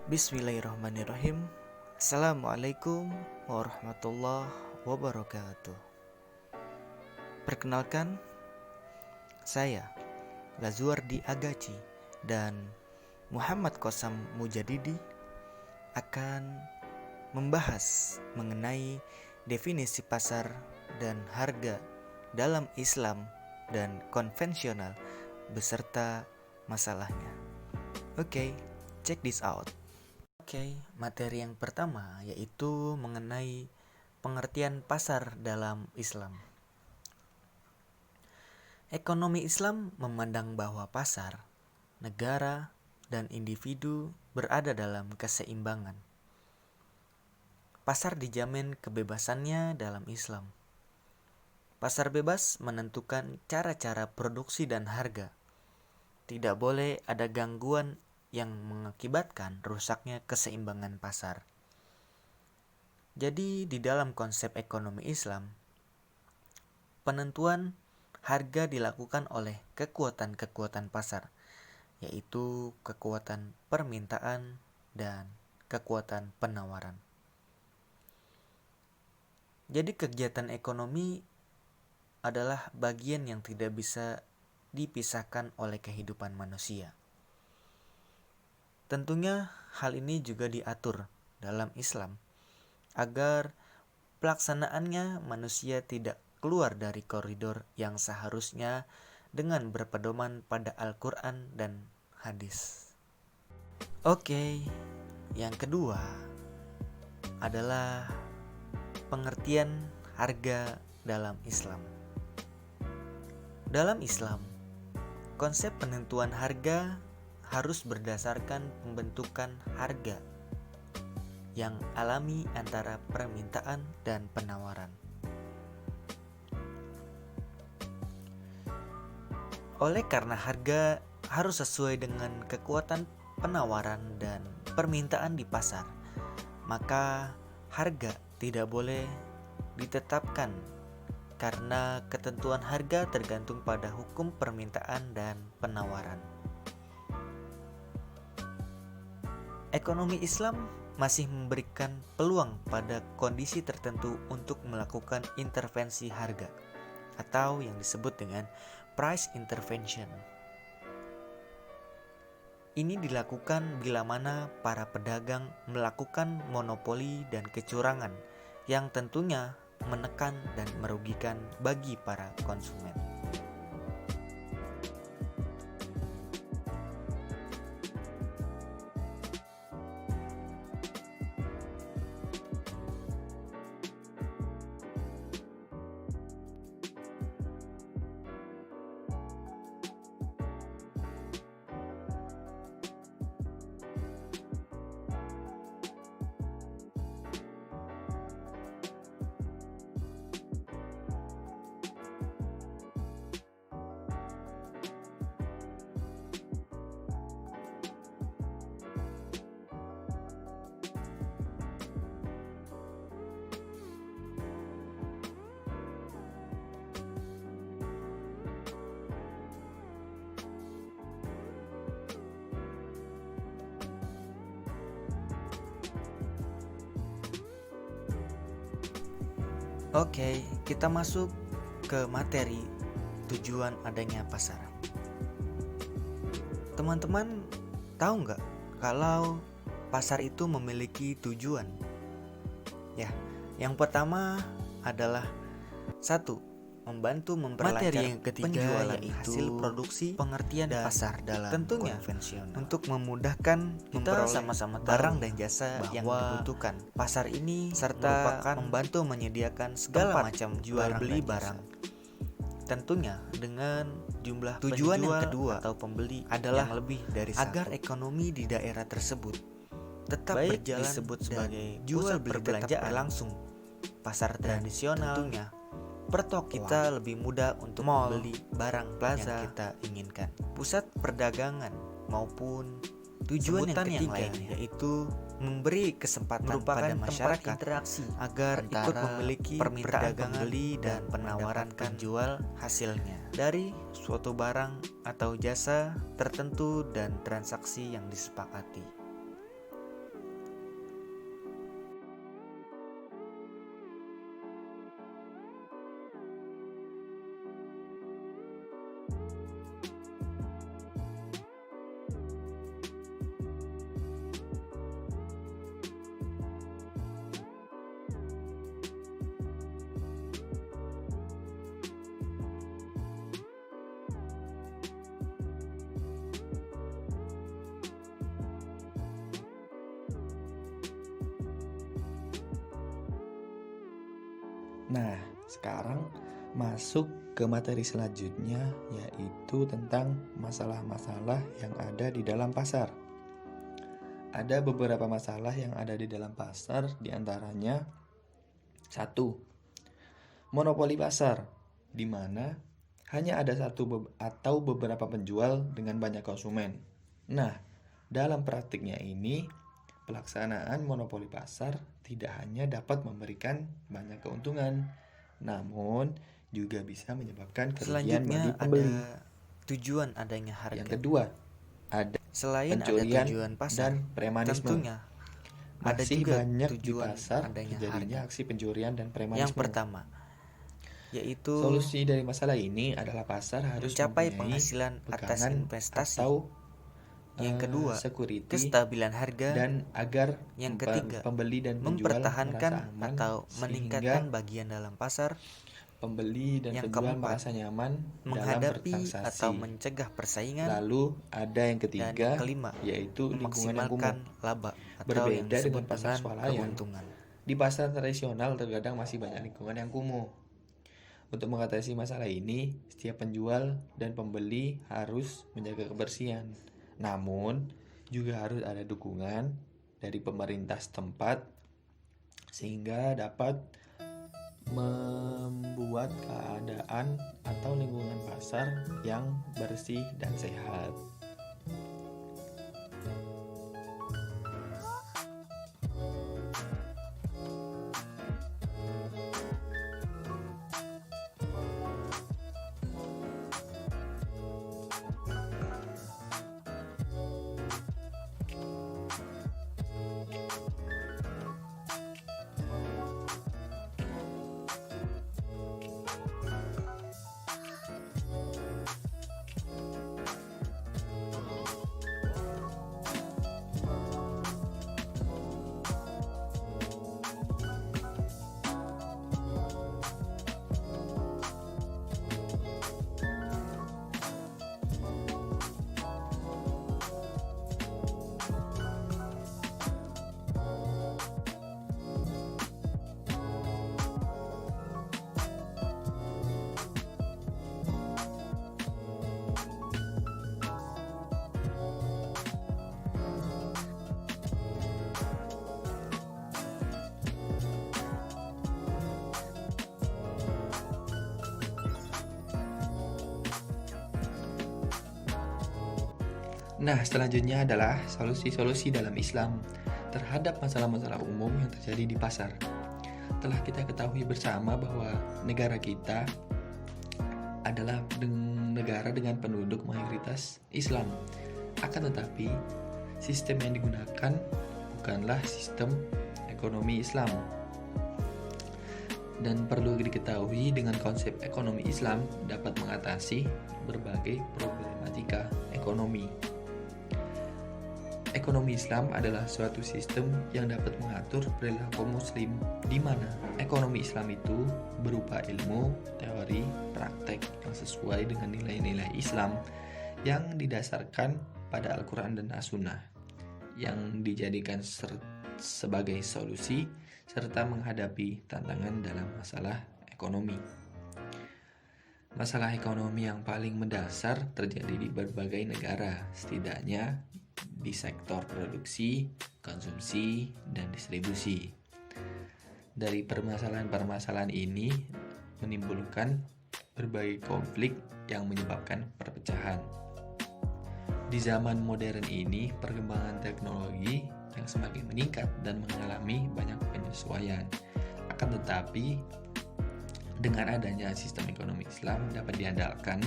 Bismillahirrahmanirrahim. Assalamualaikum warahmatullahi wabarakatuh. Perkenalkan, saya Lazuardi Agaci dan Muhammad Qosam Mujadidi akan membahas mengenai definisi pasar dan harga dalam Islam dan konvensional beserta masalahnya. Oke, check this out. Oke, materi yang pertama yaitu mengenai pengertian pasar dalam Islam. Ekonomi Islam memandang bahwa pasar, negara, dan individu berada dalam keseimbangan. Pasar dijamin kebebasannya dalam Islam. Pasar bebas menentukan cara-cara produksi dan harga. Tidak boleh ada gangguan yang mengakibatkan rusaknya keseimbangan pasar. Jadi di dalam konsep ekonomi Islam, penentuan harga dilakukan oleh kekuatan-kekuatan pasar, yaitu kekuatan permintaan dan kekuatan penawaran. Jadi kegiatan ekonomi adalah bagian yang tidak bisa dipisahkan oleh kehidupan manusia. Tentunya hal ini juga diatur dalam Islam agar pelaksanaannya manusia tidak keluar dari koridor yang seharusnya dengan berpedoman pada Al-Quran dan hadis. Oke, yang kedua adalah pengertian harga dalam Islam. Dalam Islam, konsep penentuan harga harus berdasarkan pembentukan harga yang alami antara permintaan dan penawaran. Oleh karena harga harus sesuai dengan kekuatan penawaran dan permintaan di pasar, maka harga tidak boleh ditetapkan karena ketentuan harga tergantung pada hukum permintaan dan penawaran. Ekonomi Islam masih memberikan peluang pada kondisi tertentu untuk melakukan intervensi harga atau yang disebut dengan price intervention. Ini dilakukan bila mana para pedagang melakukan monopoli dan kecurangan yang tentunya menekan dan merugikan bagi para konsumen. Oke, kita masuk ke materi tujuan adanya pasar. Teman-teman tahu nggak kalau pasar itu memiliki tujuan? Ya, yang pertama adalah 1. Membantu memperlancar yang ketiga penjualan hasil produksi, pengertian dan pasar dalam tentunya konvensional. Untuk memudahkan kita sama-sama barang dan jasa yang dibutuhkan. Pasar ini serta membantu menyediakan segala macam jual beli barang. Tentunya dengan jumlah tujuan yang kedua atau pembeli adalah yang lebih dari agar ekonomi di daerah tersebut tetap berjalan, disebut sebagai jual beli belanjaan langsung. Pasar tradisional tentunya kita lebih mudah untuk membeli barang plaza yang kita inginkan. Pusat perdagangan maupun tujuan yang ketiga lainnya, yaitu memberi kesempatan pada masyarakat interaksi agar ikut memiliki permintaan beli dan penawaran penjual hasilnya dari suatu barang atau jasa tertentu dan transaksi yang disepakati. Nah, sekarang masuk ke materi selanjutnya, yaitu tentang masalah-masalah yang ada di dalam pasar. Ada beberapa masalah yang ada di dalam pasar, diantaranya 1. Monopoli pasar, di mana hanya ada satu atau beberapa penjual dengan banyak konsumen. Nah, dalam praktiknya ini, pelaksanaan monopoli pasar tidak hanya dapat memberikan banyak keuntungan, namun juga bisa menyebabkan kerugian bagi Selanjutnya pembeli. ada tujuan adanya harga. Yang kedua, ada Selain ada pencurian tujuan pasar, dan premanisme. tentunya ada Masih juga banyak di tujuan pasar adanya terjadinya harga. aksi pencurian dan premanisme. Yang pertama, yaitu Solusi dari masalah ini adalah pasar harus mencapai mempunyai penghasilan atas pegangan investasi. atau Yang kedua, security, kestabilan harga. dan agar Yang ketiga, pembeli dan penjual mempertahankan merasa aman, atau sehingga meningkatkan bagian dalam pasar. pembeli dan Yang penjual keempat, merasa nyaman dalam menghadapi bertransaksi. atau mencegah persaingan. Lalu ada yang Dan ketiga, yang kelima, yaitu lingkungan yang kumuh. memaksimalkan laba atau yang Berbeda disebut dengan pasar dengan swalayan. keuntungan. Di pasar tradisional terkadang masih banyak lingkungan yang kumuh. Untuk mengatasi masalah ini, setiap penjual dan pembeli harus menjaga kebersihan. Namun, juga harus ada dukungan dari pemerintah setempat sehingga dapat membuat keadaan atau lingkungan pasar yang bersih dan sehat. Nah, selanjutnya adalah solusi-solusi dalam Islam terhadap masalah-masalah umum yang terjadi di pasar. Telah kita ketahui bersama bahwa negara kita adalah negara dengan penduduk mayoritas Islam. Akan tetapi, sistem yang digunakan bukanlah sistem ekonomi Islam. Dan perlu diketahui dengan konsep ekonomi Islam dapat mengatasi berbagai problematika ekonomi. Ekonomi Islam adalah suatu sistem yang dapat mengatur perilaku muslim, di mana ekonomi Islam itu berupa ilmu, teori, praktek yang sesuai dengan nilai-nilai Islam yang didasarkan pada Al-Quran dan As-Sunnah, yang dijadikan sebagai solusi serta menghadapi tantangan dalam masalah ekonomi. Masalah ekonomi yang paling mendasar terjadi di berbagai negara, setidaknya di sektor produksi, konsumsi, dan distribusi. Dari permasalahan-permasalahan ini menimbulkan berbagai konflik yang menyebabkan perpecahan. Di zaman modern ini, perkembangan teknologi yang semakin meningkat dan mengalami banyak penyesuaian. Akan tetapi, dengan adanya sistem ekonomi Islam dapat diandalkan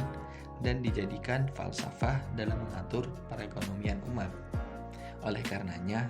dan dijadikan falsafah dalam mengatur perekonomian umat. Oleh karenanya,